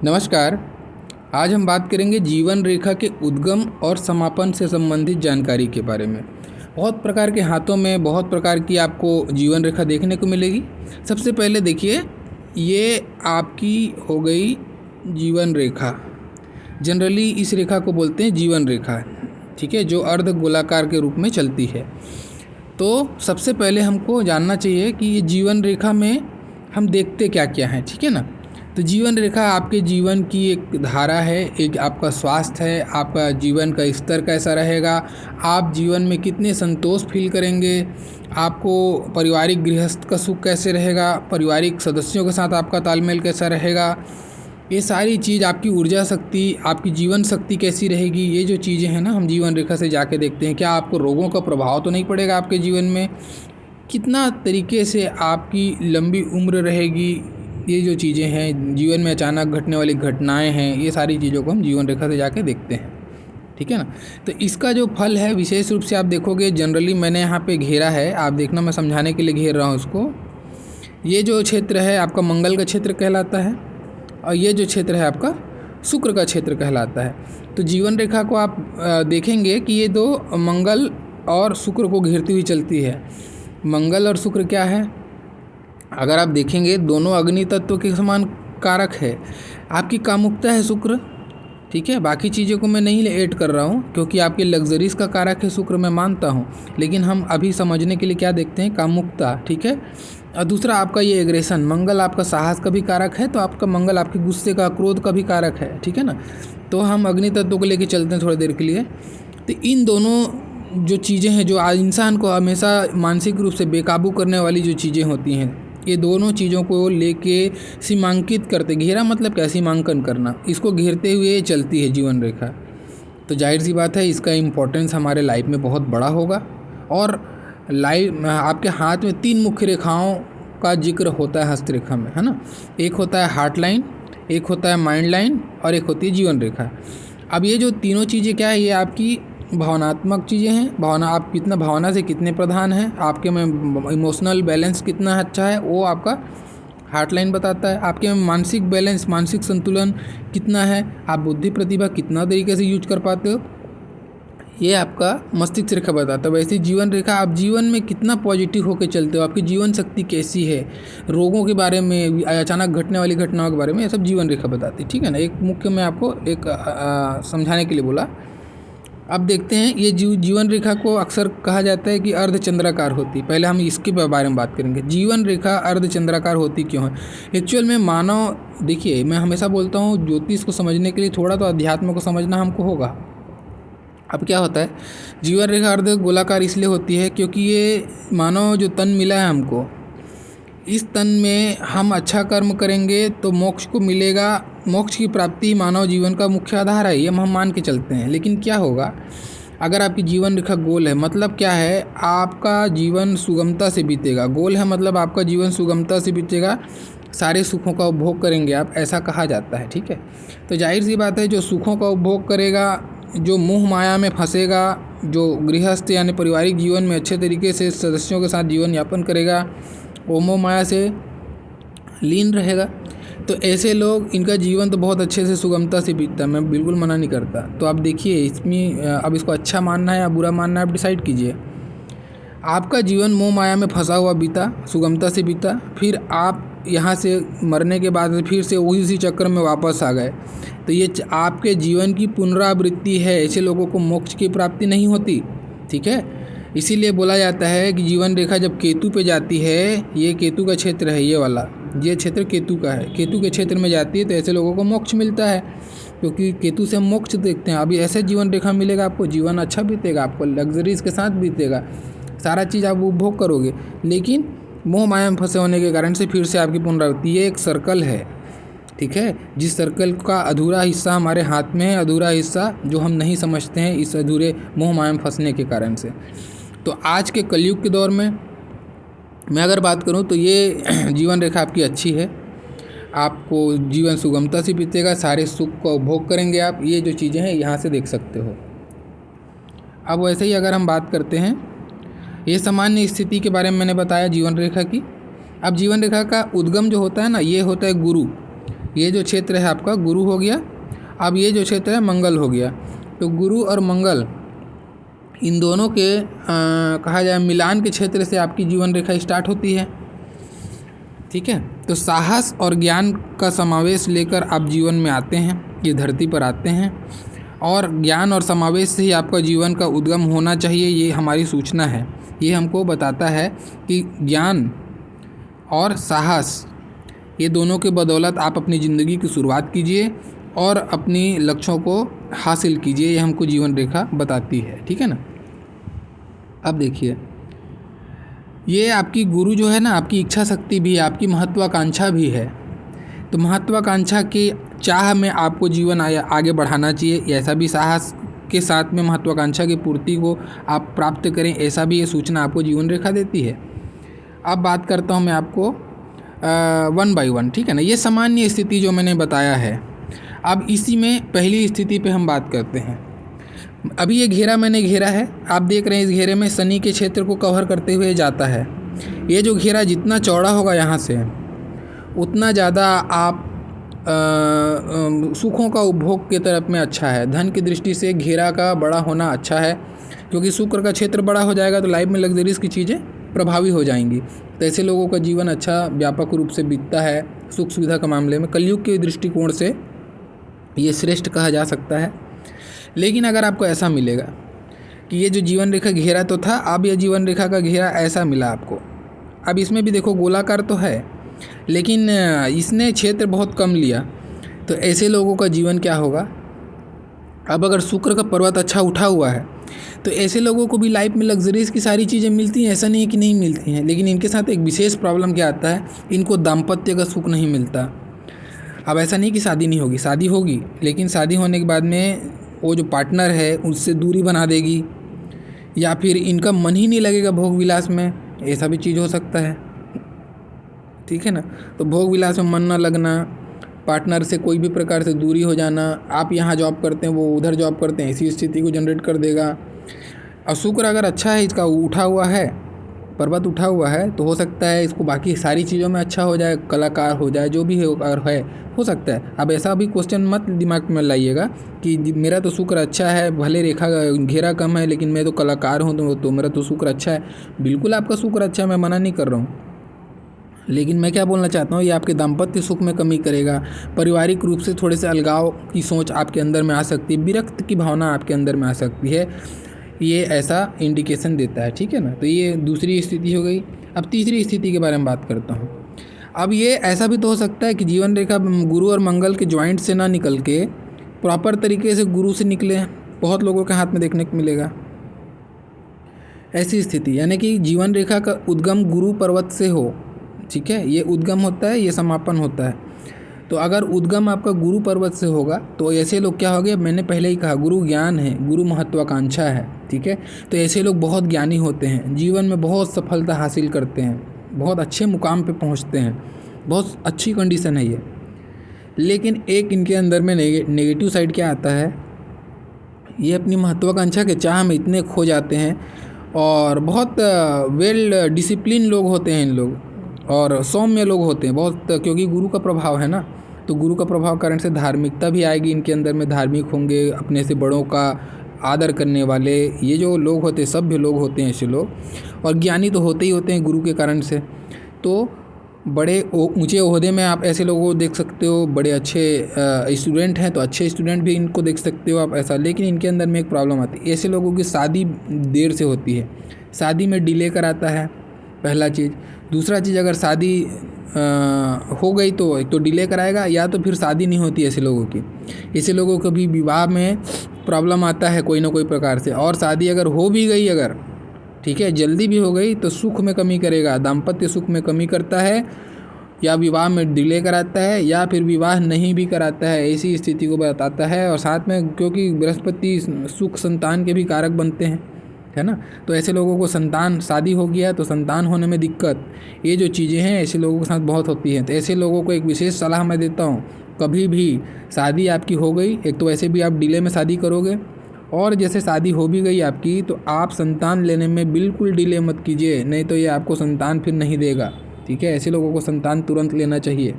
नमस्कार। आज हम बात करेंगे जीवन रेखा के उद्गम और समापन से संबंधित जानकारी के बारे में। बहुत प्रकार के हाथों में बहुत प्रकार की आपको जीवन रेखा देखने को मिलेगी। सबसे पहले देखिए, ये आपकी हो गई जीवन रेखा। जनरली इस रेखा को बोलते हैं जीवन रेखा, ठीक है, जो अर्ध गोलाकार के रूप में चलती है। तो सबसे पहले हमको जानना चाहिए कि ये जीवन रेखा में हम देखते क्या क्या हैं, ठीक है ना। तो जीवन रेखा आपके जीवन की एक धारा है, एक आपका स्वास्थ्य है, आपका जीवन का स्तर कैसा रहेगा, आप जीवन में कितने संतोष फील करेंगे, आपको पारिवारिक गृहस्थ का सुख कैसे रहेगा, पारिवारिक सदस्यों के साथ आपका तालमेल कैसा रहेगा, ये सारी चीज़, आपकी ऊर्जा शक्ति, आपकी जीवन शक्ति कैसी रहेगी, ये जो चीज़ें हैं ना, हम जीवन रेखा से जाके देखते हैं। क्या आपको रोगों का प्रभाव तो नहीं पड़ेगा आपके जीवन में, कितना तरीके से आपकी लंबी उम्र रहेगी, ये जो चीज़ें हैं, जीवन में अचानक घटने वाली घटनाएं हैं, ये सारी चीज़ों को हम जीवन रेखा से जाके देखते हैं, ठीक है ना। तो इसका जो फल है विशेष रूप से आप देखोगे, जनरली मैंने यहाँ पे घेरा है, आप देखना, मैं समझाने के लिए घेर रहा हूँ उसको। ये जो क्षेत्र है आपका मंगल का क्षेत्र कहलाता है, और ये जो क्षेत्र है आपका शुक्र का क्षेत्र कहलाता है। तो जीवन रेखा को आप देखेंगे कि ये दो मंगल और शुक्र को घेरती हुई चलती है। मंगल और शुक्र क्या है, अगर आप देखेंगे दोनों अग्नि तत्व के समान कारक है। आपकी कामुकता है शुक्र, ठीक है, बाकी चीज़ों को मैं नहीं ऐड कर रहा हूँ क्योंकि आपके लग्जरीज का कारक है शुक्र, मैं मानता हूँ, लेकिन हम अभी समझने के लिए क्या देखते हैं, कामुकता, ठीक है। और दूसरा आपका ये एग्रेशन, मंगल आपका साहस का भी कारक है, तो आपका मंगल आपके गुस्से का, क्रोध का भी कारक है, ठीक है ना। तो हम अग्नि तत्व को लेकर चलते हैं थोड़ी देर के लिए। तो इन दोनों जो चीज़ें हैं जो इंसान को हमेशा मानसिक रूप से बेकाबू करने वाली जो चीज़ें होती हैं, ये दोनों चीज़ों को लेके सीमांकित करते, घेरा मतलब क्या, सीमांकन करना, इसको घेरते हुए चलती है जीवन रेखा। तो जाहिर सी बात है इसका इम्पोर्टेंस हमारे लाइफ में बहुत बड़ा होगा। और आपके हाथ में 3 मुख्य रेखाओं का जिक्र होता है हस्तरेखा में, है ना। एक होता है हार्ट लाइन, एक होता है माइंड लाइन, और एक होती है जीवन रेखा। अब ये जो तीनों चीज़ें क्या है, ये आपकी भावनात्मक चीज़ें हैं। भावना, आप कितना भावना से कितने प्रधान हैं, आपके में इमोशनल बैलेंस कितना अच्छा है, वो आपका हार्ट लाइन बताता है। आपके में मानसिक बैलेंस, मानसिक संतुलन कितना है, आप बुद्धि प्रतिभा कितना तरीके से यूज कर पाते हो, ये आपका मस्तिष्क रेखा बताता है। वैसे जीवन रेखा, आप जीवन में कितना पॉजिटिव होकर चलते हो, आपकी जीवन शक्ति कैसी है, रोगों के बारे में, अचानक घटने वाली घटनाओं के बारे में, ये सब जीवन रेखा बताती है, ठीक है ना। एक मुख्य मैं आपको एक समझाने के लिए बोला। अब देखते हैं, ये जीवन रेखा को अक्सर कहा जाता है कि अर्धचंद्राकार होती है। पहले हम इसके बारे में बात करेंगे, जीवन रेखा अर्धचंद्राकार होती क्यों है। एक्चुअल में मानव, देखिए मैं हमेशा बोलता हूँ, ज्योतिष को समझने के लिए थोड़ा तो अध्यात्म को समझना हमको होगा। अब क्या होता है, जीवन रेखा अर्ध गोलाकार इसलिए होती है क्योंकि ये मानव जो तन मिला है हमको, इस तन में हम अच्छा कर्म करेंगे तो मोक्ष को मिलेगा। मोक्ष की प्राप्ति मानव जीवन का मुख्य आधार है, ये हम मान के चलते हैं। लेकिन क्या होगा अगर आपकी जीवन रेखा गोल है, मतलब क्या है, आपका जीवन सुगमता से बीतेगा। गोल है मतलब आपका जीवन सुगमता से बीतेगा, सारे सुखों का उपभोग करेंगे आप, ऐसा कहा जाता है, ठीक है। तो जाहिर सी बात है, जो सुखों का उपभोग करेगा, जो मोह माया में फंसेगा, जो गृहस्थ यानी पारिवारिक जीवन में अच्छे तरीके से सदस्यों के साथ जीवन यापन करेगा, वो मोह माया से लीन रहेगा। तो ऐसे लोग, इनका जीवन तो बहुत अच्छे से सुगमता से बीतता है, मैं बिल्कुल मना नहीं करता। तो आप देखिए इसमें, अब इसको अच्छा मानना है या बुरा मानना है आप डिसाइड कीजिए। आपका जीवन मोह माया में फंसा हुआ बीता, सुगमता से बीता, फिर आप यहाँ से मरने के बाद फिर से उसी चक्कर में वापस आ गए, तो ये आपके जीवन की पुनरावृत्ति है। ऐसे लोगों को मोक्ष की प्राप्ति नहीं होती, ठीक है। इसीलिए बोला जाता है कि जीवन रेखा जब केतु पे जाती है, ये केतु का क्षेत्र है, ये वाला, ये क्षेत्र केतु का है, केतु के क्षेत्र में जाती है, तो ऐसे लोगों को मोक्ष मिलता है, क्योंकि केतु से हम मोक्ष देखते हैं। अभी ऐसे जीवन रेखा मिलेगा आपको, जीवन अच्छा बीतेगा, आपको लग्जरीज के साथ बीतेगा, सारा चीज़ आप उपभोग करोगे, लेकिन मोह माया में फंसे होने के कारण से फिर से आपकी पुनरावृत्ति। ये एक सर्कल है, ठीक है, जिस सर्कल का अधूरा हिस्सा हमारे हाथ में है, अधूरा हिस्सा जो हम नहीं समझते हैं इस अधूरे मोह माया में फंसने के कारण से। तो आज के कलयुग के दौर में मैं अगर बात करूं तो ये जीवन रेखा आपकी अच्छी है, आपको जीवन सुगमता से बीतेगा, सारे सुख का उपभोग करेंगे आप, ये जो चीज़ें हैं यहाँ से देख सकते हो। अब वैसे ही अगर हम बात करते हैं, ये सामान्य स्थिति के बारे में मैंने बताया जीवन रेखा की। अब जीवन रेखा का उद्गम जो होता है ना, ये होता है गुरु। ये जो क्षेत्र है आपका गुरु हो गया। अब ये जो क्षेत्र है मंगल हो गया। तो गुरु और मंगल इन दोनों के कहा जाए मिलान के क्षेत्र से आपकी जीवन रेखा स्टार्ट होती है। ठीक है, तो साहस और ज्ञान का समावेश लेकर आप जीवन में आते हैं, ये धरती पर आते हैं, और ज्ञान और समावेश से ही आपका जीवन का उद्गम होना चाहिए, ये हमारी सूचना है। ये हमको बताता है कि ज्ञान और साहस ये दोनों के बदौलत आप अपनी ज़िंदगी की शुरुआत कीजिए और अपनी लक्ष्यों को हासिल कीजिए, ये हमको जीवन रेखा बताती है। ठीक है ना। अब देखिए, ये आपकी गुरु जो है ना, आपकी इच्छा शक्ति भी है, आपकी महत्वाकांक्षा भी है। तो महत्वाकांक्षा की चाह में आपको जीवन आगे बढ़ाना चाहिए। ऐसा भी साहस के साथ में महत्वाकांक्षा की पूर्ति को आप प्राप्त करें, ऐसा भी ये सूचना आपको जीवन रेखा देती है। अब बात करता हूँ मैं आपको 1 by 1। ठीक है ना। ये सामान्य स्थिति जो मैंने बताया है। अब इसी में पहली स्थिति पे हम बात करते हैं। अभी ये घेरा मैंने घेरा है, आप देख रहे हैं, इस घेरे में शनि के क्षेत्र को कवर करते हुए जाता है। ये जो घेरा जितना चौड़ा होगा यहाँ से, उतना ज़्यादा आप सुखों का उपभोग की तरफ में अच्छा है। धन की दृष्टि से घेरा का बड़ा होना अच्छा है, क्योंकि शुक्र का क्षेत्र बड़ा हो जाएगा तो लाइफ में लग्जरीज की चीज़ें प्रभावी हो जाएंगी। तो ऐसे लोगों का जीवन अच्छा व्यापक रूप से बीतता है। सुख सुविधा के मामले में कलयुग के दृष्टिकोण से ये श्रेष्ठ कहा जा सकता है। लेकिन अगर आपको ऐसा मिलेगा कि ये जो जीवन रेखा घेरा तो था, अब ये जीवन रेखा का घेरा ऐसा मिला आपको, अब इसमें भी देखो गोलाकार तो है, लेकिन इसने क्षेत्र बहुत कम लिया, तो ऐसे लोगों का जीवन क्या होगा। अब अगर शुक्र का पर्वत अच्छा उठा हुआ है तो ऐसे लोगों को भी लाइफ में लग्जरीज की सारी चीज़ें मिलती हैं, ऐसा नहीं है कि नहीं मिलती हैं। लेकिन इनके साथ एक विशेष प्रॉब्लम क्या आता है, इनको दाम्पत्य का सुख नहीं मिलता। अब ऐसा नहीं कि शादी नहीं होगी, शादी होगी, लेकिन शादी होने के बाद में वो जो पार्टनर है उससे दूरी बना देगी, या फिर इनका मन ही नहीं लगेगा भोग विलास में, ऐसा भी चीज़ हो सकता है। ठीक है ना। तो भोग विलास में मन ना लगना, पार्टनर से कोई भी प्रकार से दूरी हो जाना, आप यहाँ जॉब करते हैं वो उधर जॉब करते हैं, ऐसी स्थिति को जनरेट कर देगा। और शुक्र अगर अच्छा है, इसका उठा हुआ है, पर्वत उठा हुआ है, तो हो सकता है इसको बाकी सारी चीज़ों में अच्छा हो जाए, कलाकार हो जाए, जो भी हो सकता है। अब ऐसा भी क्वेश्चन मत दिमाग में लाइएगा कि मेरा तो शुक्र अच्छा है, भले रेखा घेरा कम है, लेकिन मैं तो कलाकार हूँ तो मेरा तो शुक्र अच्छा है। बिल्कुल आपका शुक्र अच्छा है, मैं मना नहीं कर रहा हूँ, लेकिन मैं क्या बोलना चाहता हूँ, ये आपके दाम्पत्य सुख में कमी करेगा। पारिवारिक रूप से थोड़े से अलगाव की सोच आपके अंदर में आ सकती है, विरक्त की भावना आपके अंदर में आ सकती है, ये ऐसा इंडिकेशन देता है। ठीक है ना। तो ये दूसरी स्थिति हो गई। अब तीसरी स्थिति के बारे में बात करता हूँ। अब ये ऐसा भी तो हो सकता है कि जीवन रेखा गुरु और मंगल के जॉइंट से ना निकल के प्रॉपर तरीके से गुरु से निकले, बहुत लोगों के हाथ में देखने को मिलेगा ऐसी स्थिति, यानी कि जीवन रेखा का उद्गम गुरु पर्वत से हो। ठीक है, ये उद्गम होता है, ये समापन होता है। तो अगर उद्गम आपका गुरु पर्वत से होगा तो ऐसे लोग क्या हो गए, मैंने पहले ही कहा गुरु ज्ञान है, गुरु महत्वाकांक्षा है। ठीक है, तो ऐसे लोग बहुत ज्ञानी होते हैं, जीवन में बहुत सफलता हासिल करते हैं, बहुत अच्छे मुकाम पे पहुंचते हैं, बहुत अच्छी कंडीशन है ये। लेकिन एक इनके अंदर में नेगेटिव साइड क्या आता है, ये अपनी महत्वाकांक्षा के चाह में इतने खो जाते हैं, और बहुत वेल डिसिप्लिन लोग होते हैं इन लोग, और सौम्य लोग होते हैं बहुत, क्योंकि गुरु का प्रभाव है ना। तो गुरु का प्रभाव कारण से धार्मिकता भी आएगी इनके अंदर में, धार्मिक होंगे, अपने से बड़ों का आदर करने वाले, ये जो लोग होते हैं सभ्य लोग होते हैं ऐसे लोग, और ज्ञानी तो होते ही होते हैं गुरु के कारण से। तो बड़े ऊंचे ओहदे में आप ऐसे लोगों को देख सकते हो, बड़े अच्छे स्टूडेंट हैं तो अच्छे स्टूडेंट भी इनको देख सकते हो आप ऐसा। लेकिन इनके अंदर में एक प्रॉब्लम आती है, ऐसे लोगों की शादी देर से होती है, शादी में डिले कराता है पहला चीज़। दूसरा चीज़, अगर शादी हो गई तो एक तो डिले कराएगा, या तो फिर शादी नहीं होती ऐसे लोगों की। ऐसे लोगों को भी विवाह में प्रॉब्लम आता है कोई ना कोई प्रकार से। और शादी अगर हो भी गई, अगर ठीक है जल्दी भी हो गई, तो सुख में कमी करेगा, दाम्पत्य सुख में कमी करता है, या विवाह में डिले कराता है, या फिर विवाह नहीं भी कराता है, ऐसी स्थिति को बताता है। और साथ में क्योंकि बृहस्पति सुख संतान के भी कारक बनते हैं, है ना। तो ऐसे लोगों को संतान, शादी हो गया तो संतान होने में दिक्कत, ये जो चीज़ें हैं ऐसे लोगों के साथ बहुत होती हैं। तो ऐसे लोगों को एक विशेष सलाह मैं देता हूँ, कभी भी शादी आपकी हो गई, एक तो वैसे भी आप डिले में शादी करोगे, और जैसे शादी हो भी गई आपकी, तो आप संतान लेने में बिल्कुल डिले मत कीजिए, नहीं तो ये आपको संतान फिर नहीं देगा। ठीक है, ऐसे लोगों को संतान तुरंत लेना चाहिए।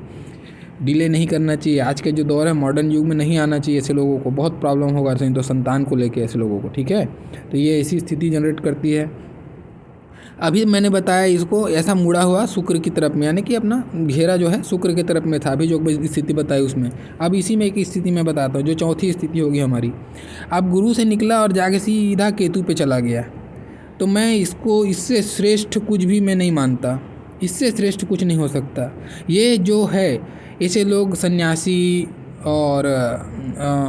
डिले नहीं करना चाहिए। आज के जो दौर है मॉडर्न युग में नहीं आना चाहिए ऐसे लोगों को, बहुत प्रॉब्लम होगा नहीं तो संतान को लेके ऐसे लोगों को, ठीक है। तो ये ऐसी स्थिति जनरेट करती है। अभी मैंने बताया इसको ऐसा मुड़ा हुआ शुक्र की तरफ में, यानी कि अपना घेरा जो है शुक्र की तरफ में था, अभी जो स्थिति बताई उसमें। अब इसी में एक स्थिति मैं बताता हूँ जो चौथी स्थिति होगी हमारी। अब गुरु से निकला और जाके सीधा केतु पे चला गया। तो मैं इसको, इससे श्रेष्ठ कुछ भी मैं नहीं मानता, इससे श्रेष्ठ कुछ नहीं हो सकता। ये जो है ऐसे लोग सन्यासी और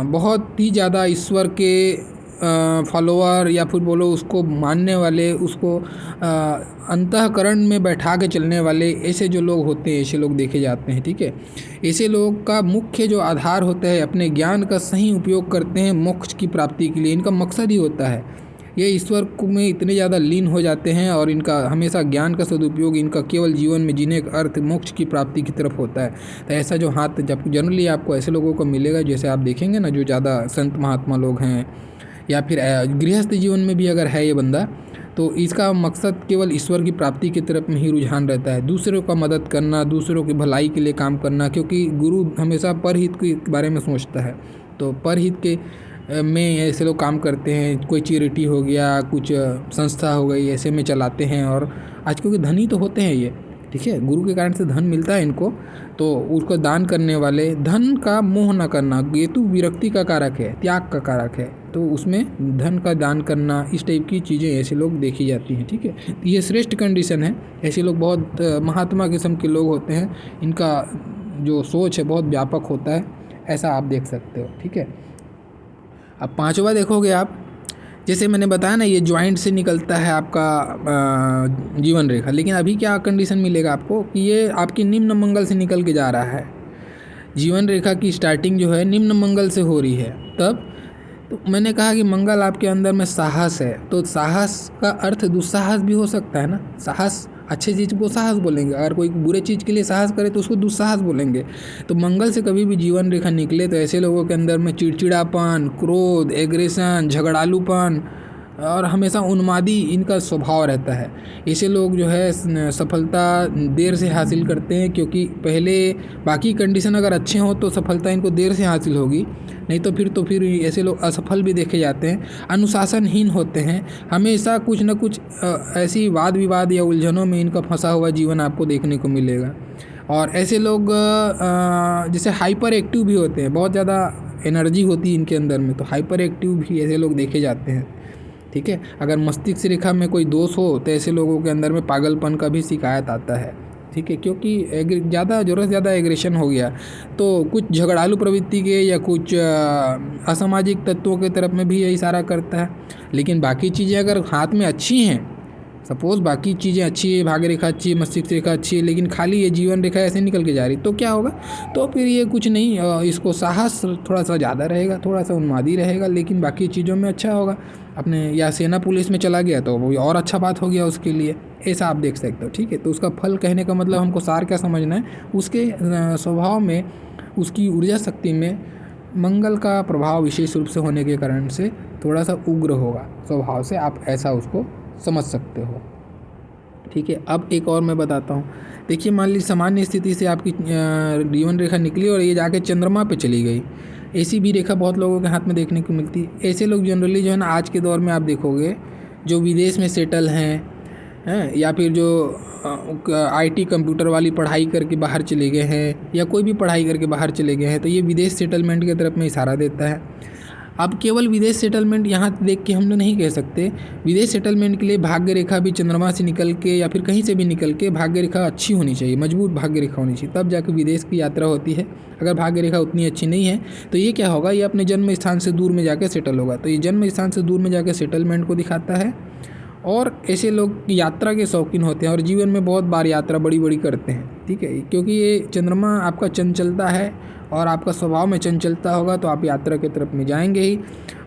बहुत ही ज़्यादा ईश्वर के फॉलोअर या फिर बोलो उसको मानने वाले, उसको अंतःकरण में बैठा के चलने वाले ऐसे जो लोग होते हैं, ऐसे लोग देखे जाते हैं, ठीक है। ऐसे लोग का मुख्य जो आधार होता है, अपने ज्ञान का सही उपयोग करते हैं मोक्ष की प्राप्ति के लिए। इनका मकसद ही होता है, ये ईश्वर में इतने ज़्यादा लीन हो जाते हैं और इनका हमेशा ज्ञान का सदुपयोग, इनका केवल जीवन में जीने का अर्थ मोक्ष की प्राप्ति की तरफ होता है। तो ऐसा जो हाथ जब जनरली आपको ऐसे लोगों को मिलेगा, जैसे आप देखेंगे ना जो ज़्यादा संत महात्मा लोग हैं या फिर गृहस्थ जीवन में भी अगर है ये बंदा, तो इसका मकसद केवल ईश्वर की प्राप्ति की तरफ में ही रुझान रहता है, दूसरों का मदद करना, दूसरों की भलाई के लिए काम करना, क्योंकि गुरु हमेशा परहित के बारे में सोचता है। तो परहित के में ऐसे लोग काम करते हैं, कोई चैरिटी हो गया, कुछ संस्था हो गई, ऐसे में चलाते हैं। और आज क्योंकि धनी तो होते हैं ये, ठीक है, गुरु के कारण से धन मिलता है इनको, तो उसको दान करने वाले, धन का मोह न करना, केतु विरक्ति का कारक है, त्याग का कारक है, तो उसमें धन का दान करना, इस टाइप की चीज़ें ऐसे लोग देखी जाती हैं, ठीक है। ये श्रेष्ठ कंडीशन है। ऐसे लोग बहुत महात्मा किस्म के लोग होते हैं, इनका जो सोच है बहुत व्यापक होता है, ऐसा आप देख सकते हो, ठीक है। अब पांचवा देखोगे आप, जैसे मैंने बताया ना ये ज्वाइंट से निकलता है आपका जीवन रेखा, लेकिन अभी क्या कंडीशन मिलेगा आपको कि ये आपकी निम्न मंगल से निकल के जा रहा है। जीवन रेखा की स्टार्टिंग जो है निम्न मंगल से हो रही है। तब तो मैंने कहा कि मंगल आपके अंदर में साहस है, तो साहस का अर्थ दुस्साहस भी हो सकता है ना। साहस अच्छी चीज़ को साहस बोलेंगे, अगर कोई बुरे चीज़ के लिए साहस करे तो उसको दुस्साहस बोलेंगे। तो मंगल से कभी भी जीवन रेखा निकले तो ऐसे लोगों के अंदर में चिड़चिड़ापन, क्रोध, एग्रेशन, झगड़ालूपन और हमेशा उन्मादी इनका स्वभाव रहता है। ऐसे लोग जो है सफलता देर से हासिल करते हैं, क्योंकि पहले बाकी कंडीशन अगर अच्छे हों तो सफलता इनको देर से हासिल होगी, नहीं तो फिर ऐसे लोग असफल भी देखे जाते हैं। अनुशासनहीन होते हैं, हमेशा कुछ न कुछ ऐसी वाद विवाद या उलझनों में इनका फंसा हुआ जीवन आपको देखने को मिलेगा। और ऐसे लोग जैसे हाइपर एक्टिव भी होते हैं, बहुत ज़्यादा एनर्जी होती है इनके अंदर में, तो हाइपर एक्टिव भी ऐसे लोग देखे जाते हैं, ठीक है। अगर मस्तिष्क रेखा में कोई दोष हो तो ऐसे लोगों के अंदर में पागलपन का भी शिकायत आता है, ठीक है, क्योंकि ज़्यादा ज़रूरत से ज़्यादा एग्रेशन हो गया तो कुछ झगड़ालू प्रवृत्ति के या कुछ असामाजिक तत्वों के तरफ में भी ये इशारा करता है। लेकिन बाकी चीज़ें अगर हाथ में अच्छी हैं, सपोज़ बाकी चीज़ें अच्छी है, भाग्य रेखा अच्छी है, मस्तिष्क रेखा अच्छी है, लेकिन खाली ये जीवन रेखा ऐसे निकल के जा रही, तो क्या होगा? तो फिर ये कुछ नहीं, इसको साहस थोड़ा सा ज़्यादा रहेगा, थोड़ा सा उन्मादी रहेगा, लेकिन बाकी चीज़ों में अच्छा होगा। अपने या सेना पुलिस में चला गया तो वो और अच्छा बात हो गया उसके लिए, ऐसा आप देख सकते हो, ठीक है। तो उसका फल कहने का मतलब हमको सार क्या समझना है, उसके स्वभाव में, उसकी ऊर्जा शक्ति में मंगल का प्रभाव विशेष रूप से होने के कारण से थोड़ा सा उग्र होगा स्वभाव से, आप ऐसा उसको समझ सकते हो, ठीक है। अब एक और मैं बताता हूँ। देखिए, मान लीजिए सामान्य स्थिति से आपकी जीवन रेखा निकली और ये जाके चंद्रमा पे चली गई, ऐसी भी रेखा बहुत लोगों के हाथ में देखने को मिलती है। ऐसे लोग जनरली जो है ना, आज के दौर में आप देखोगे जो विदेश में सेटल हैं या फिर जो IT कंप्यूटर वाली पढ़ाई करके बाहर चले गए हैं या कोई भी पढ़ाई करके बाहर चले गए हैं, तो ये विदेश सेटलमेंट की तरफ में इशारा देता है। अब केवल विदेश सेटलमेंट यहाँ देख के हम लोग नहीं कह सकते, विदेश सेटलमेंट के लिए भाग्य रेखा भी चंद्रमा से निकल के या फिर कहीं से भी निकल के भाग्य रेखा अच्छी होनी चाहिए, मजबूत भाग्य रेखा होनी चाहिए, तब जाके विदेश की यात्रा होती है। अगर भाग्य रेखा उतनी अच्छी नहीं है तो ये क्या होगा, ये अपने जन्म स्थान से दूर में जाकर सेटल होगा। तो ये जन्म स्थान से दूर में जाकर सेटलमेंट को दिखाता है। और ऐसे लोग यात्रा के शौकीन होते हैं और जीवन में बहुत बार यात्रा बड़ी बड़ी करते हैं, ठीक है, क्योंकि ये चंद्रमा आपका चंचलता है और आपका स्वभाव में चंचलता होगा तो आप यात्रा की तरफ में जाएंगे ही।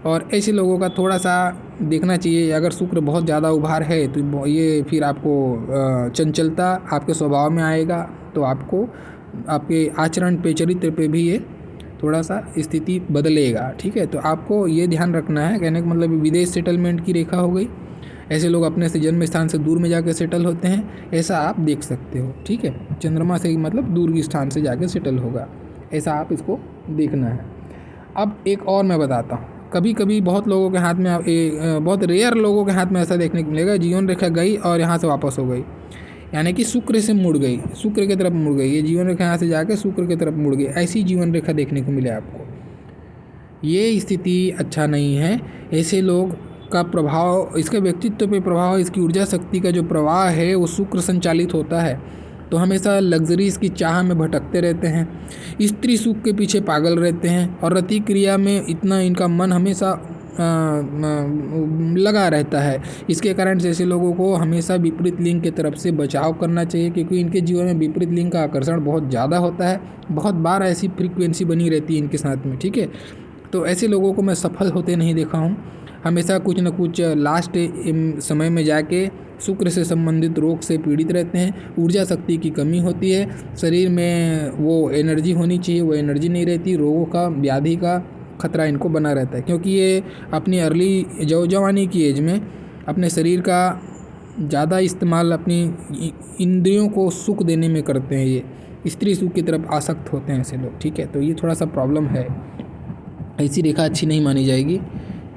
और ऐसे लोगों का थोड़ा सा देखना चाहिए, अगर शुक्र बहुत ज़्यादा उभार है तो ये फिर आपको चंचलता आपके स्वभाव में आएगा, तो आपको आपके आचरण पे, चरित्र पे भी ये थोड़ा सा स्थिति बदलेगा, ठीक है। तो आपको ये ध्यान रखना है, कहने का मतलब विदेश सेटलमेंट की रेखा हो गई, ऐसे लोग अपने से जन्म स्थान से दूर में जाकर सेटल होते हैं, ऐसा आप देख सकते हो। ठीक है, चंद्रमा से मतलब दूर के स्थान से जाकर सेटल होगा, ऐसा आप इसको देखना है। अब एक और मैं बताता हूँ, कभी कभी बहुत लोगों के हाथ में बहुत रेयर लोगों के हाथ में ऐसा देखने को मिलेगा, जीवन रेखा गई और यहाँ से वापस हो गई, यानी कि शुक्र से मुड़ गई, शुक्र की तरफ मुड़ गई, ये जीवन रेखा यहाँ से जाकर शुक्र की तरफ मुड़ गई, ऐसी जीवन रेखा देखने को मिले आपको। ये स्थिति अच्छा नहीं है। ऐसे लोग का प्रभाव, इसके व्यक्तित्व पे प्रभाव, इसकी ऊर्जा शक्ति का जो प्रवाह है वो शुक्र संचालित होता है, तो हमेशा लग्जरीज की चाह में भटकते रहते हैं, स्त्री सुख के पीछे पागल रहते हैं और रति क्रिया में इतना इनका मन हमेशा लगा रहता है। इसके कारण ऐसे लोगों को हमेशा विपरीत लिंग की तरफ से बचाव करना चाहिए, क्योंकि इनके जीवन में विपरीत लिंग का आकर्षण बहुत ज़्यादा होता है, बहुत बार ऐसी फ्रीक्वेंसी बनी रहती है इनके साथ में। ठीक है, तो ऐसे लोगों को मैं सफल होते नहीं देखा हूँ, हमेशा कुछ न कुछ लास्ट समय में जाके शुक्र से संबंधित रोग से पीड़ित रहते हैं, ऊर्जा शक्ति की कमी होती है, शरीर में वो एनर्जी होनी चाहिए, वो एनर्जी नहीं रहती, रोगों का, व्याधि का खतरा इनको बना रहता है, क्योंकि ये अपनी अर्ली जवानी की एज में अपने शरीर का ज़्यादा इस्तेमाल अपनी इंद्रियों को सुख देने में करते हैं, ये स्त्री सुख की तरफ आसक्त होते हैं ऐसे लोग। ठीक है, तो ये थोड़ा सा प्रॉब्लम है, ऐसी रेखा अच्छी नहीं मानी जाएगी,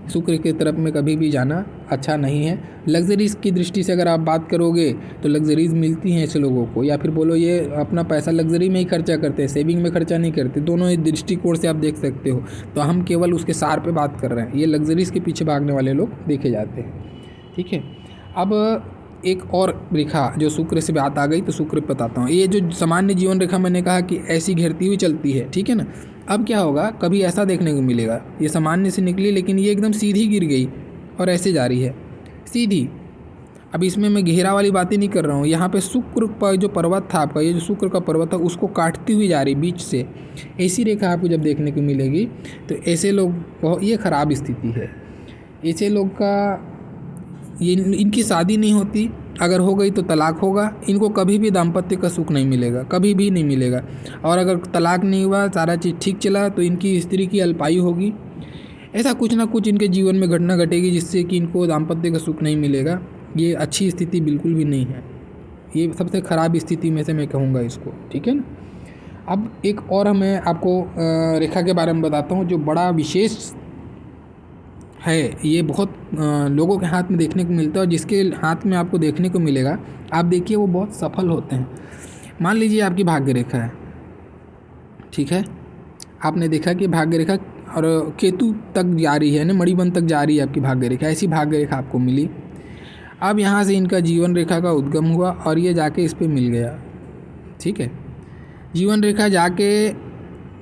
शुक्र की तरफ में कभी भी जाना अच्छा नहीं है। लग्जरीज की दृष्टि से अगर आप बात करोगे तो लग्जरीज मिलती हैं ऐसे लोगों को, या फिर बोलो ये अपना पैसा लग्जरी में ही खर्चा करते हैं, सेविंग में खर्चा नहीं करते, दोनों ही दृष्टिकोण से आप देख सकते हो। तो हम केवल उसके सार पे बात कर रहे हैं, ये लग्जरीज के पीछे भागने वाले लोग देखे जाते हैं। ठीक है, अब एक और रेखा जो शुक्र से बात आ गई तो शुक्र बताता हूँ। ये जो सामान्य जीवन रेखा मैंने कहा कि ऐसी घेरती हुई चलती है, ठीक है ना। अब क्या होगा, कभी ऐसा देखने को मिलेगा, ये सामान्य से निकली लेकिन ये एकदम सीधी गिर गई और ऐसे जा रही है सीधी। अब इसमें मैं घेरा वाली बातें नहीं कर रहा हूँ, यहाँ पे शुक्र पर जो पर्वत था आपका, ये जो शुक्र का पर्वत था उसको काटती हुई जा रही बीच से, ऐसी रेखा आपको जब देखने को मिलेगी तो ऐसे लोग बहुत, ये ख़राब स्थिति है। ऐसे लोग का ये इनकी शादी नहीं होती, अगर हो गई तो तलाक होगा, इनको कभी भी दाम्पत्य का सुख नहीं मिलेगा, कभी भी नहीं मिलेगा। और अगर तलाक नहीं हुआ, सारा चीज़ ठीक चला, तो इनकी स्त्री की अल्पायु होगी। ऐसा कुछ ना कुछ इनके जीवन में घटना घटेगी जिससे कि इनको दाम्पत्य का सुख नहीं मिलेगा। ये अच्छी स्थिति बिल्कुल भी नहीं है, ये सबसे ख़राब स्थिति में से मैं कहूँगा इसको। ठीक है ना। अब एक और मैं आपको रेखा के बारे में बताता हूँ जो बड़ा विशेष है, ये बहुत लोगों के हाथ में देखने को मिलता है, और जिसके हाथ में आपको देखने को मिलेगा आप देखिए वो बहुत सफल होते हैं। मान लीजिए आपकी भाग्य रेखा है, ठीक है, आपने देखा कि भाग्य रेखा और केतु तक जा रही है ना, मणिबंध तक जा रही है आपकी भाग्य रेखा, ऐसी भाग्य रेखा आपको मिली। अब यहाँ से इनका जीवन रेखा का उद्गम हुआ और ये जाके इस पर मिल गया। ठीक है, जीवन रेखा जाके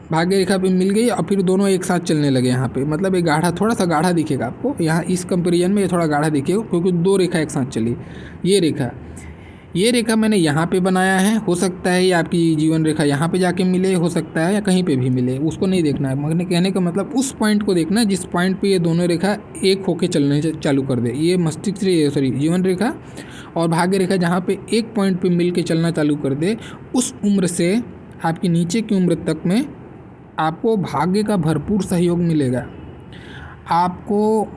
भाग्य रेखा पे मिल गई और फिर दोनों एक साथ चलने लगे यहाँ पे। मतलब एक गाढ़ा, थोड़ा सा गाढ़ा दिखेगा आपको यहाँ इस कंपेरिजन में, ये थोड़ा गाढ़ा दिखेगा क्योंकि दो रेखा एक साथ चली। ये रेखा मैंने यहाँ पे बनाया है, हो सकता है ये आपकी जीवन रेखा यहाँ पे जाके मिले, हो सकता है या कहीं पे भी मिले, उसको नहीं देखना है। मैंने कहने का मतलब उस पॉइंट को देखना है जिस पॉइंट पे ये दोनों रेखा एक होके चलने चालू कर दे। ये मस्तिष्क से, सॉरी, जीवन रेखा और भाग्य रेखा जहाँ पे एक पॉइंट पे मिल के चलना चालू कर दे, उस उम्र से आपकी नीचे की उम्र तक में आपको भाग्य का भरपूर सहयोग मिलेगा। आपको,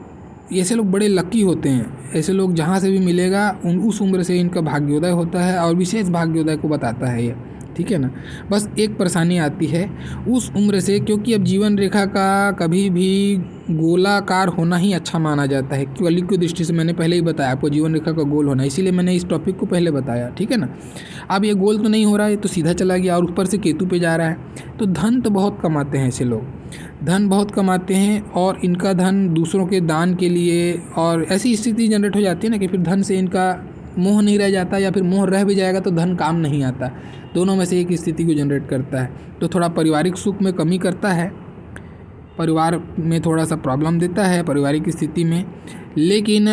ऐसे लोग बड़े लकी होते हैं, ऐसे लोग जहाँ से भी मिलेगा उस उम्र से इनका भाग्योदय होता है और विशेष भाग्योदय को बताता है ये। ठीक है ना। बस एक परेशानी आती है उस उम्र से, क्योंकि अब जीवन रेखा का कभी भी गोलाकार होना ही अच्छा माना जाता है। कली की दृष्टि से मैंने पहले ही बताया आपको जीवन रेखा का गोल होना, इसीलिए मैंने इस टॉपिक को पहले बताया। ठीक है ना। अब ये गोल तो नहीं हो रहा है, तो सीधा चला गया और ऊपर से केतु पे जा रहा है। तो धन तो बहुत कमाते हैं ऐसे लोग, धन बहुत कमाते हैं और इनका धन दूसरों के दान के लिए, और ऐसी स्थिति जनरेट हो जाती है ना कि फिर धन से इनका मोह नहीं रह जाता, या फिर मोह रह भी जाएगा तो धन काम नहीं आता। दोनों में से एक स्थिति को जनरेट करता है। तो थोड़ा पारिवारिक सुख में कमी करता है, परिवार में थोड़ा सा प्रॉब्लम देता है पारिवारिक स्थिति में। लेकिन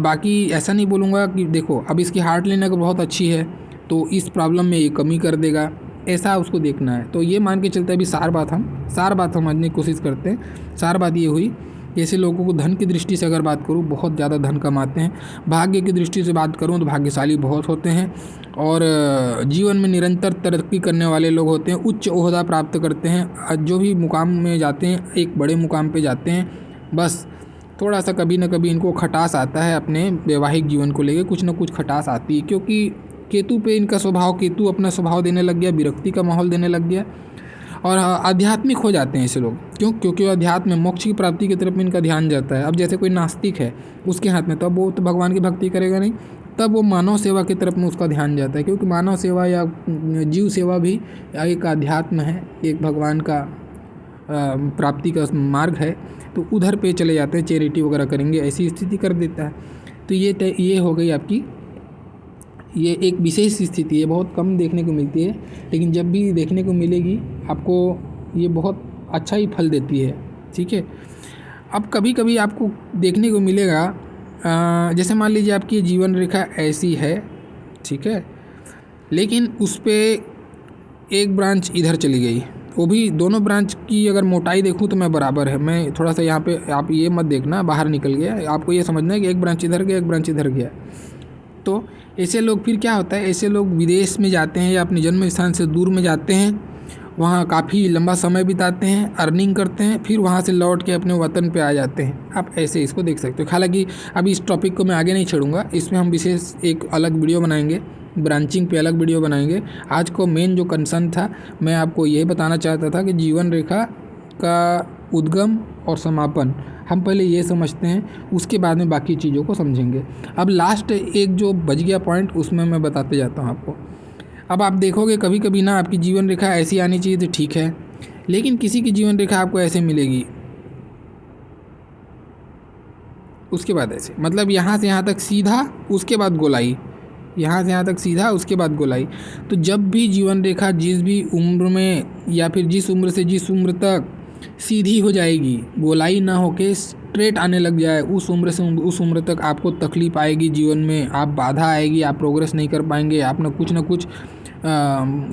बाकी ऐसा नहीं बोलूँगा कि देखो अब इसकी हार्ट लाइन अगर बहुत अच्छी है तो इस प्रॉब्लम में ये कमी कर देगा, ऐसा उसको देखना है। तो ये मान के चलते अभी सार बात समझने की कोशिश करते हैं। सार बात ये हुई, ऐसे लोगों को धन की दृष्टि से अगर बात करूँ बहुत ज़्यादा धन कमाते हैं। भाग्य की दृष्टि से बात करूँ तो भाग्यशाली बहुत होते हैं और जीवन में निरंतर तरक्की करने वाले लोग होते हैं, उच्च ओहदा प्राप्त करते हैं। जो भी मुकाम में जाते हैं एक बड़े मुकाम पे जाते हैं, बस थोड़ा सा कभी ना कभी इनको खटास आता है, अपने वैवाहिक जीवन को लेकर कुछ ना कुछ खटास आती है, क्योंकि केतु पे इनका स्वभाव, केतु अपना स्वभाव देने लग गया, विरक्ति का माहौल देने लग गया और आध्यात्मिक हो जाते हैं ऐसे लोग। क्योंकि अध्यात्म में मोक्ष की प्राप्ति की तरफ इनका ध्यान जाता है। अब जैसे कोई नास्तिक है उसके हाथ में, तब वो तो भगवान की भक्ति करेगा नहीं, तब वो मानव सेवा की तरफ में उसका ध्यान जाता है, क्योंकि मानव सेवा या जीव सेवा भी एक अध्यात्म है, एक भगवान का प्राप्ति का मार्ग है, तो उधर पे चले जाते हैं, चैरिटी वगैरह करेंगे, ऐसी स्थिति कर देता है। तो ये हो गई आपकी, ये एक विशेष स्थिति है, बहुत कम देखने को मिलती है, लेकिन जब भी देखने को मिलेगी आपको ये बहुत अच्छा ही फल देती है। ठीक है, अब कभी कभी आपको देखने को मिलेगा, जैसे मान लीजिए आपकी जीवन रेखा ऐसी है, ठीक है, लेकिन उस पर एक ब्रांच इधर चली गई, वो भी दोनों ब्रांच की अगर मोटाई देखूं तो मैं बराबर है, मैं थोड़ा सा यहाँ पे आप ये मत देखना बाहर निकल गया, आपको ये समझना है कि एक ब्रांच इधर गया, एक ब्रांच इधर गया। तो ऐसे लोग फिर क्या होता है, ऐसे लोग विदेश में जाते हैं या अपने जन्म स्थान से दूर में जाते हैं, वहाँ काफ़ी लंबा समय बिताते हैं, अर्निंग करते हैं, फिर वहाँ से लौट के अपने वतन पे आ जाते हैं। आप ऐसे इसको देख सकते हो। हालांकि अभी इस टॉपिक को मैं आगे नहीं छोड़ूंगा, इसमें हम विशेष एक अलग वीडियो बनाएंगे, ब्रांचिंग पे अलग वीडियो बनाएंगे। आज को मेन जो कंसर्न था, मैं आपको यही बताना चाहता था कि जीवन रेखा का उद्गम और समापन हम पहले ये समझते हैं, उसके बाद में बाकी चीज़ों को समझेंगे। अब लास्ट एक जो बच गया पॉइंट, उसमें मैं बताते जाता हूँ आपको। अब आप देखोगे कभी कभी ना आपकी जीवन रेखा ऐसी आनी चाहिए तो ठीक है, लेकिन किसी की जीवन रेखा आपको ऐसे मिलेगी, उसके बाद ऐसे, मतलब यहाँ से यहाँ तक सीधा, उसके बाद गोलाई, यहाँ से यहाँ तक सीधा, उसके बाद गोलाई। तो जब भी जीवन रेखा जिस भी उम्र में या फिर जिस उम्र से जिस उम्र तक सीधी हो जाएगी, गोलाई ना होके स्ट्रेट आने लग जाए, उस उम्र से उस उम्र तक आपको तकलीफ आएगी जीवन में, आप बाधा आएगी, आप प्रोग्रेस नहीं कर पाएंगे, आप ना कुछ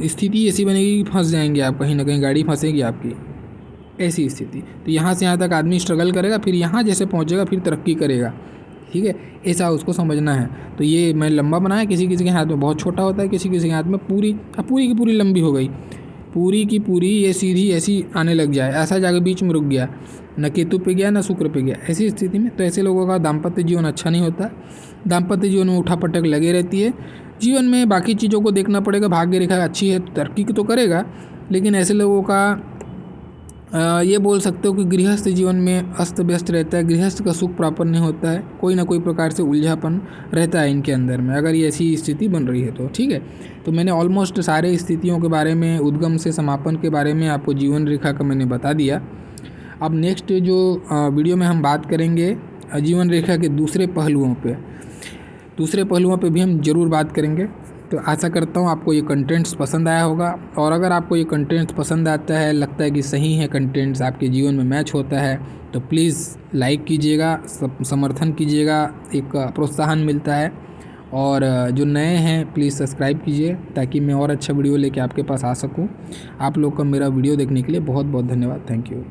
स्थिति ऐसी बनेगी, फंस जाएंगे आप, कहीं ना कहीं गाड़ी फंसेगी आपकी, ऐसी स्थिति। तो यहाँ से यहाँ तक आदमी स्ट्रगल करेगा, फिर यहाँ जैसे पहुँचेगा फिर तरक्की करेगा। ठीक है, ऐसा उसको समझना है। तो ये मैं लंबा बनाया, किसी किसी के हाथ में बहुत छोटा होता है, किसी किसी के हाथ में पूरी की पूरी लंबी हो गई, पूरी की पूरी ये सीधी ऐसी आने लग जाए, ऐसा जाकर बीच में रुक गया, न केतु पे गया न शुक्र पे गया, ऐसी स्थिति में तो ऐसे लोगों का दाम्पत्य जीवन अच्छा नहीं होता। दाम्पत्य जीवन में उठापटक लगे रहती है। जीवन में बाकी चीज़ों को देखना पड़ेगा, भाग्य रेखा अच्छी है तरक्की तो करेगा, लेकिन ऐसे लोगों का ये बोल सकते हो कि गृहस्थ जीवन में अस्त व्यस्त रहता है, गृहस्थ का सुख प्राप्त नहीं होता है, कोई ना कोई प्रकार से उलझापन रहता है इनके अंदर में, अगर ये ऐसी स्थिति बन रही है तो। ठीक है, तो मैंने ऑलमोस्ट सारे स्थितियों के बारे में, उद्गम से समापन के बारे में आपको जीवन रेखा का मैंने बता दिया। अब नेक्स्ट जो वीडियो में हम बात करेंगे जीवन रेखा के दूसरे पहलुओं पे भी हम ज़रूर बात करेंगे। तो आशा करता हूँ आपको ये कंटेंट्स पसंद आया होगा, और अगर आपको ये कंटेंट्स पसंद आता है, लगता है कि सही है, कंटेंट्स आपके जीवन में मैच होता है, तो प्लीज़ लाइक कीजिएगा, समर्थन कीजिएगा, एक प्रोत्साहन मिलता है। और जो नए हैं प्लीज़ सब्सक्राइब कीजिए, ताकि मैं और अच्छा वीडियो लेके आपके पास आ सकूँ। आप लोग का मेरा वीडियो देखने के लिए बहुत बहुत धन्यवाद। Thank you.